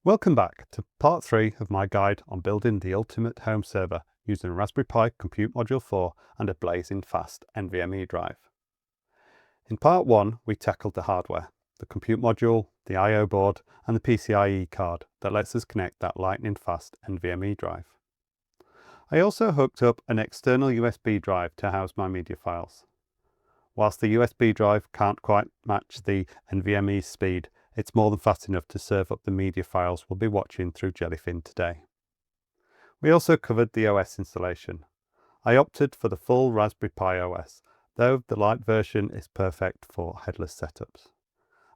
Welcome back to part 3 of my guide on building the ultimate home server using a Raspberry Pi Compute Module 4 and a blazing fast NVMe drive. In part 1 we tackled the hardware, the compute module, the I/O board and the PCIe card that lets us connect that lightning fast NVMe drive. I also hooked up an external USB drive to house my media files. Whilst the USB drive can't quite match the NVMe speed, it's more than fast enough to serve up the media files we'll be watching through Jellyfin today. We also covered the OS installation. I opted for the full Raspberry Pi OS, though the light version is perfect for headless setups.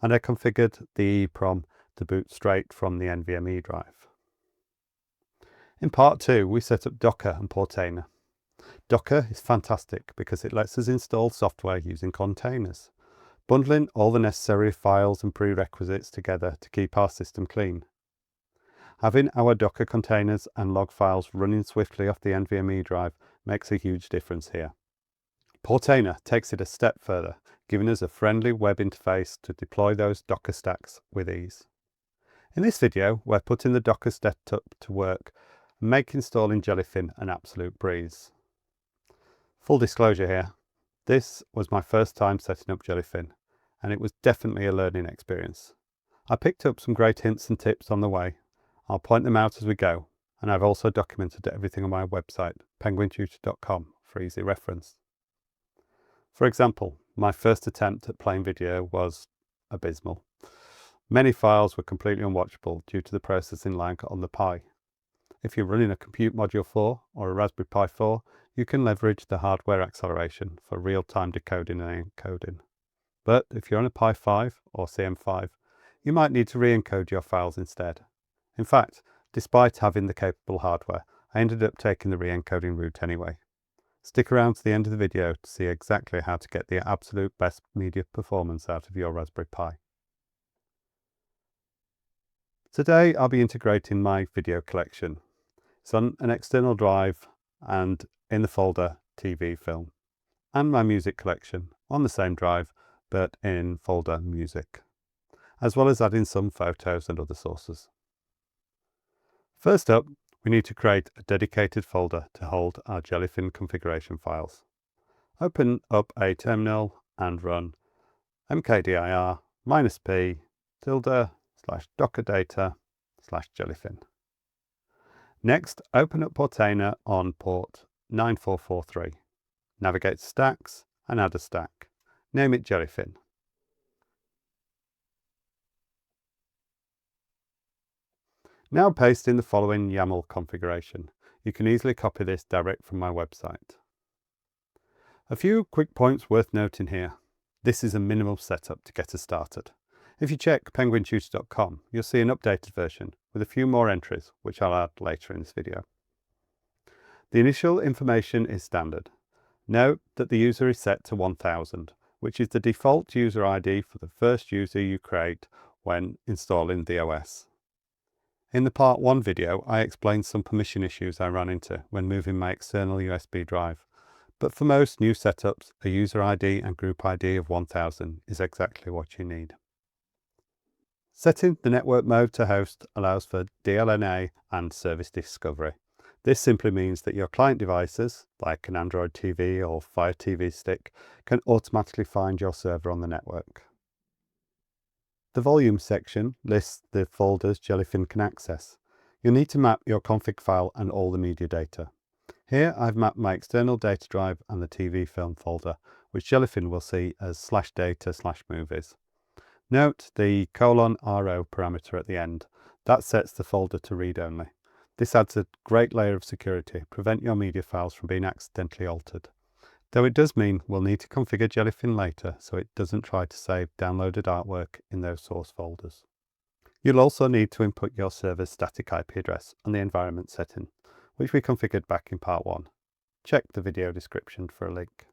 And I configured the EEPROM to boot straight from the NVMe drive. In part 2, we set up Docker and Portainer. Docker is fantastic because it lets us install software using containers, bundling all the necessary files and prerequisites together to keep our system clean. Having our Docker containers and log files running swiftly off the NVMe drive makes a huge difference here. Portainer takes it a step further, giving us a friendly web interface to deploy those Docker stacks with ease. In this video, we're putting the Docker setup to work and make installing Jellyfin an absolute breeze. Full disclosure here, this was my first time setting up Jellyfin, and it was definitely a learning experience. I picked up some great hints and tips on the way. I'll point them out as we go, and I've also documented everything on my website, penguintutor.com, for easy reference. For example, my first attempt at playing video was abysmal. Many files were completely unwatchable due to the processing lag on the Pi. If you're running a Compute Module 4 or a Raspberry Pi 4, you can leverage the hardware acceleration for real-time decoding and encoding. But if you're on a Pi 5 or CM4, you might need to re-encode your files instead. In fact, despite having the capable hardware, I ended up taking the re-encoding route anyway. Stick around to the end of the video to see exactly how to get the absolute best media performance out of your Raspberry Pi. Today I'll be integrating my video collection. It's on an external drive and in the folder TV film, and my music collection on the same drive but in folder music, as well as adding some photos and other sources. First up, we need to create a dedicated folder to hold our Jellyfin configuration files. Open up a terminal and run mkdir -p /dockerdata/Jellyfin. Next, open up Portainer on port 9443. Navigate to stacks and add a stack. Name it Jellyfin. Now paste in the following YAML configuration. You can easily copy this direct from my website. A few quick points worth noting here. This is a minimal setup to get us started. If you check penguintutor.com, you'll see an updated version with a few more entries, which I'll add later in this video. The initial information is standard. Note that the user is set to 1000, which is the default user ID for the first user you create when installing the OS. In the part 1 video, I explained some permission issues I ran into when moving my external USB drive, but for most new setups, a user ID and group ID of 1000 is exactly what you need. Setting the network mode to host allows for DLNA and service discovery. This simply means that your client devices, like an Android TV or Fire TV stick, can automatically find your server on the network. The volume section lists the folders Jellyfin can access. You'll need to map your config file and all the media data. Here I've mapped my external data drive and the TV film folder, which Jellyfin will see as /data/movies. Note the :RO parameter at the end. That sets the folder to read-only. This adds a great layer of security, prevent your media files from being accidentally altered. Though it does mean we'll need to configure Jellyfin later so it doesn't try to save downloaded artwork in those source folders. You'll also need to input your server's static IP address and the environment setting, which we configured back in part 1. Check the video description for a link.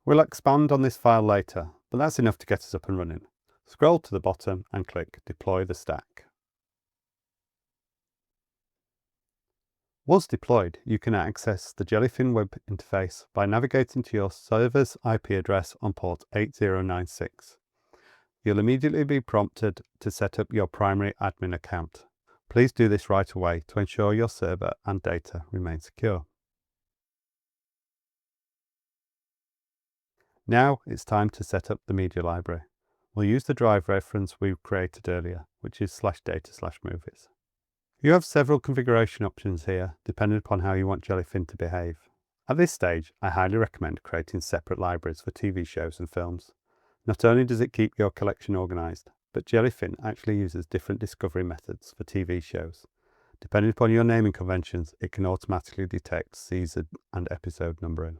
We'll expand on this file later, but that's enough to get us up and running. Scroll to the bottom and click Deploy the stack. Once deployed, you can access the Jellyfin web interface by navigating to your server's IP address on port 8096. You'll immediately be prompted to set up your primary admin account. Please do this right away to ensure your server and data remain secure. Now it's time to set up the media library. We'll use the drive reference we created earlier, which is /data/movies. You have several configuration options here, depending upon how you want Jellyfin to behave. At this stage, I highly recommend creating separate libraries for TV shows and films. Not only does it keep your collection organized, but Jellyfin actually uses different discovery methods for TV shows. Depending upon your naming conventions, it can automatically detect season and episode numbering.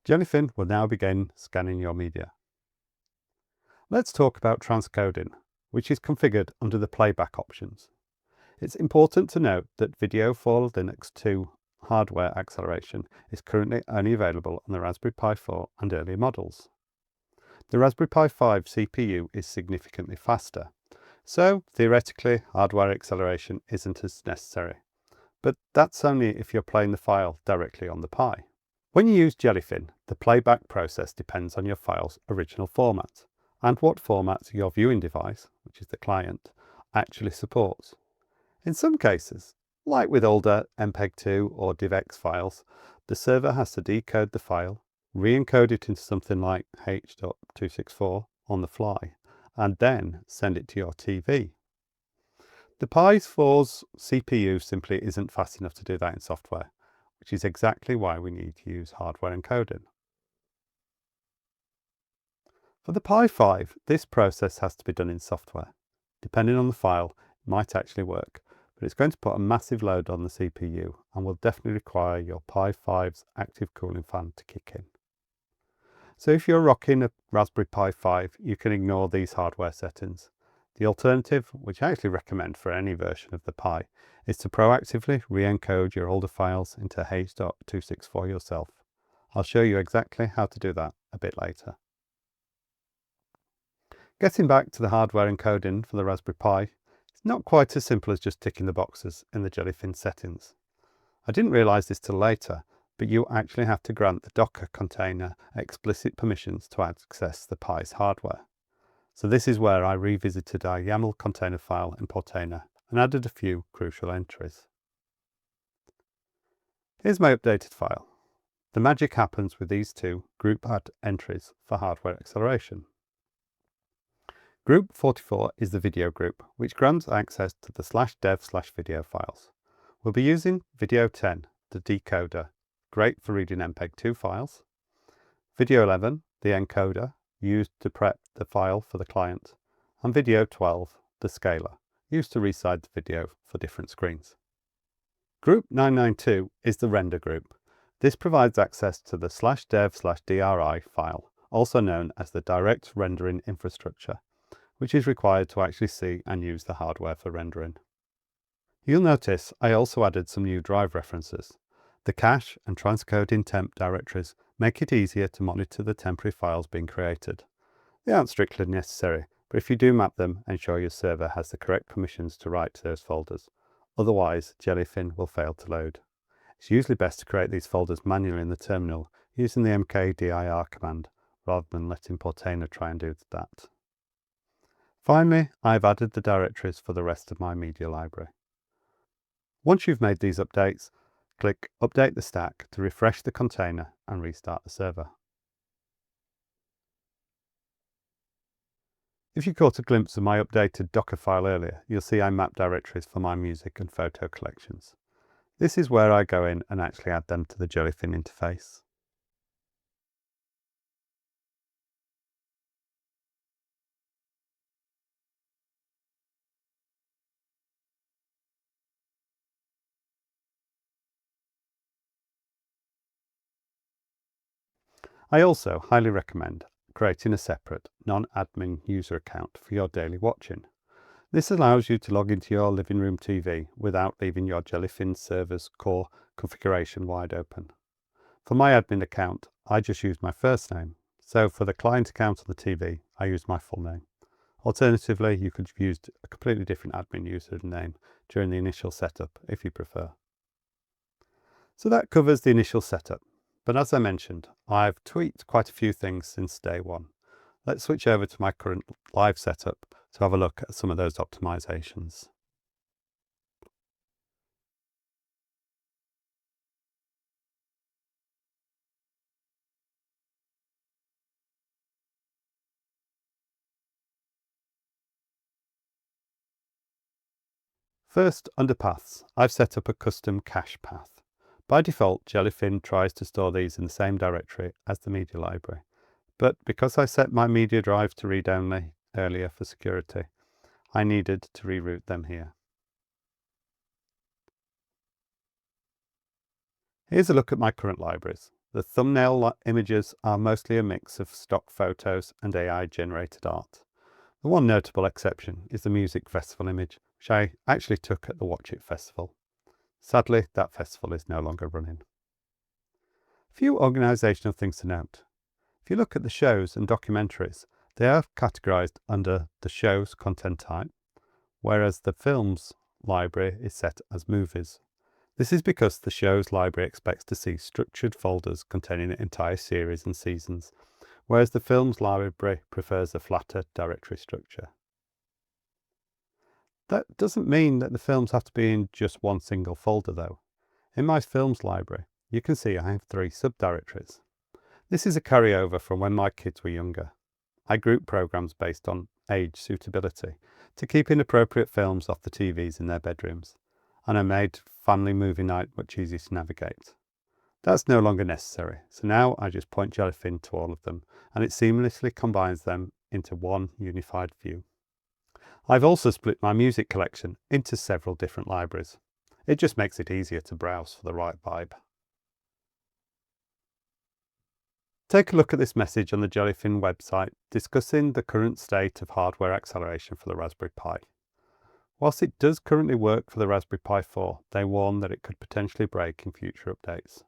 Jellyfin will now begin scanning your media. Let's talk about transcoding, which is configured under the playback options. It's important to note that Video for Linux 2 hardware acceleration is currently only available on the Raspberry Pi 4 and earlier models. The Raspberry Pi 5 CPU is significantly faster, so theoretically hardware acceleration isn't as necessary. But that's only if you're playing the file directly on the Pi. When you use Jellyfin, the playback process depends on your file's original format and what format your viewing device, which is the client, actually supports. In some cases, like with older MPEG-2 or Div-X files, the server has to decode the file, re-encode it into something like H.264 on the fly, and then send it to your TV. The Pi 4's CPU simply isn't fast enough to do that in software, which is exactly why we need to use hardware encoding. For the Pi 5, this process has to be done in software. Depending on the file, it might actually work, but it's going to put a massive load on the CPU and will definitely require your Pi 5's active cooling fan to kick in. So if you're rocking a Raspberry Pi 5, you can ignore these hardware settings. The alternative, which I actually recommend for any version of the Pi, is to proactively re-encode your older files into H.264 yourself. I'll show you exactly how to do that a bit later. Getting back to the hardware encoding for the Raspberry Pi, it's not quite as simple as just ticking the boxes in the Jellyfin settings. I didn't realise this till later, but you actually have to grant the Docker container explicit permissions to access the Pi's hardware. So this is where I revisited our YAML container file in Portainer and added a few crucial entries. Here's my updated file. The magic happens with these two group add entries for hardware acceleration. Group 44 is the video group, which grants access to the /dev/video files. We'll be using video 10, the decoder, great for reading MPEG-2 files, video 11, the encoder, used to prep the file for the client, and video 12, the scaler, used to resize the video for different screens. Group 992 is the render group. This provides access to the /dev/dri file, also known as the direct rendering infrastructure, which is required to actually see and use the hardware for rendering. You'll notice I also added some new drive references. The cache and transcoding temp directories make it easier to monitor the temporary files being created. They aren't strictly necessary, but if you do map them, ensure your server has the correct permissions to write to those folders. Otherwise, Jellyfin will fail to load. It's usually best to create these folders manually in the terminal using the mkdir command, rather than letting Portainer try and do that. Finally, I've added the directories for the rest of my media library. Once you've made these updates, click Update the Stack to refresh the container and restart the server. If you caught a glimpse of my updated Docker file earlier, you'll see I mapped directories for my music and photo collections. This is where I go in and actually add them to the Jellyfin interface. I also highly recommend creating a separate non-admin user account for your daily watching. This allows you to log into your living room TV without leaving your Jellyfin server's core configuration wide open. For my admin account, I just use my first name. So for the client account on the TV, I use my full name. Alternatively, you could have used a completely different admin username during the initial setup if you prefer. So that covers the initial setup. But as I mentioned, I've tweaked quite a few things since day one. Let's switch over to my current live setup to have a look at some of those optimizations. First, under paths, I've set up a custom cache path. By default, Jellyfin tries to store these in the same directory as the media library. But because I set my media drive to read-only earlier for security, I needed to reroute them here. Here's a look at my current libraries. The thumbnail images are mostly a mix of stock photos and AI-generated art. The one notable exception is the music festival image, which I actually took at the Watch It festival. Sadly, that festival is no longer running. A few organisational things to note. If you look at the shows and documentaries, they are categorised under the show's content type, whereas the film's library is set as movies. This is because the show's library expects to see structured folders containing an entire series and seasons, whereas the film's library prefers a flatter directory structure. That doesn't mean that the films have to be in just one single folder though. In my films library, you can see I have 3 subdirectories. This is a carryover from when my kids were younger. I group programs based on age suitability to keep inappropriate films off the TVs in their bedrooms, and I made family movie night much easier to navigate. That's no longer necessary, so now I just point Jellyfin to all of them, and it seamlessly combines them into one unified view. I've also split my music collection into several different libraries. It just makes it easier to browse for the right vibe. Take a look at this message on the Jellyfin website discussing the current state of hardware acceleration for the Raspberry Pi. Whilst it does currently work for the Raspberry Pi 4, they warn that it could potentially break in future updates.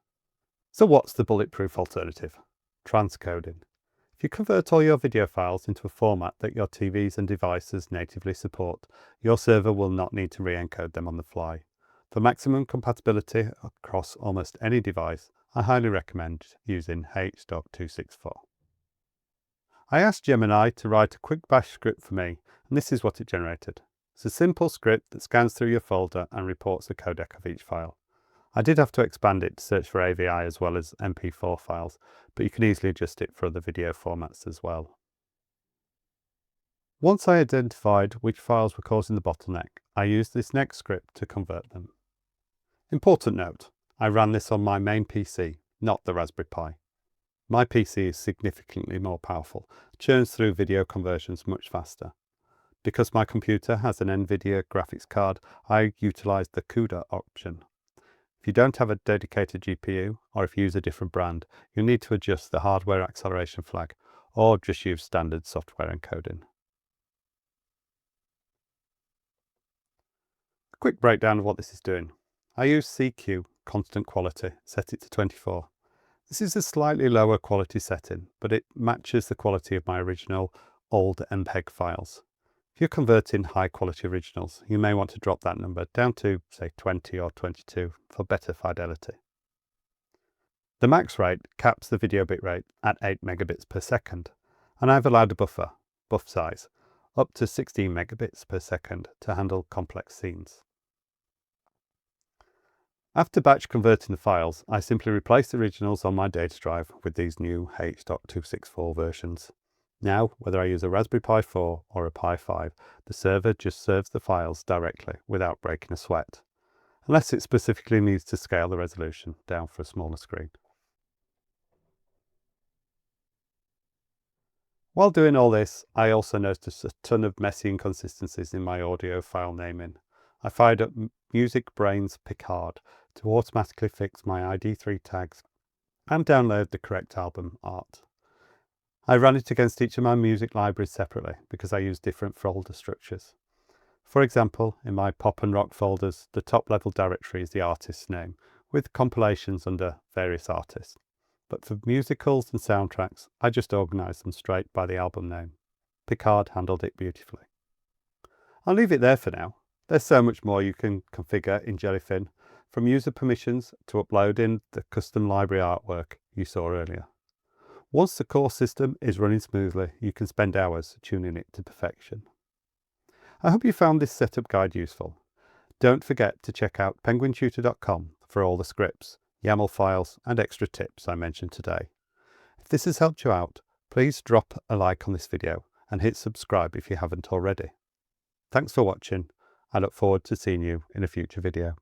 So what's the bulletproof alternative? Transcoding. If you convert all your video files into a format that your TVs and devices natively support, your server will not need to re-encode them on the fly. For maximum compatibility across almost any device, I highly recommend using H.264. I asked Gemini to write a quick bash script for me, and this is what it generated. It's a simple script that scans through your folder and reports the codec of each file. I did have to expand it to search for AVI as well as MP4 files, but you can easily adjust it for other video formats as well. Once I identified which files were causing the bottleneck, I used this next script to convert them. Important note, I ran this on my main PC, not the Raspberry Pi. My PC is significantly more powerful, churns through video conversions much faster. Because my computer has an NVIDIA graphics card, I utilised the CUDA option. If you don't have a dedicated GPU, or if you use a different brand, you'll need to adjust the hardware acceleration flag, or just use standard software encoding. A quick breakdown of what this is doing. I use CQ, constant quality, set it to 24. This is a slightly lower quality setting, but it matches the quality of my original old MPEG files. If you're converting high quality originals, you may want to drop that number down to, say, 20 or 22 for better fidelity. The max rate caps the video bitrate at 8 megabits per second, and I've allowed a buff size, up to 16 megabits per second to handle complex scenes. After batch converting the files, I simply replace the originals on my data drive with these new H.264 versions. Now, whether I use a Raspberry Pi 4 or a Pi 5, the server just serves the files directly without breaking a sweat, unless it specifically needs to scale the resolution down for a smaller screen. While doing all this, I also noticed a ton of messy inconsistencies in my audio file naming. I fired up MusicBrainz Picard to automatically fix my ID3 tags and download the correct album art. I ran it against each of my music libraries separately because I use different folder structures. For example, in my pop and rock folders, the top level directory is the artist's name, with compilations under various artists. But for musicals and soundtracks, I just organise them straight by the album name. Picard handled it beautifully. I'll leave it there for now. There's so much more you can configure in Jellyfin, from user permissions to uploading the custom library artwork you saw earlier. Once the core system is running smoothly, you can spend hours tuning it to perfection. I hope you found this setup guide useful. Don't forget to check out penguintutor.com for all the scripts, YAML files and extra tips I mentioned today. If this has helped you out, please drop a like on this video and hit subscribe if you haven't already. Thanks for watching. I look forward to seeing you in a future video.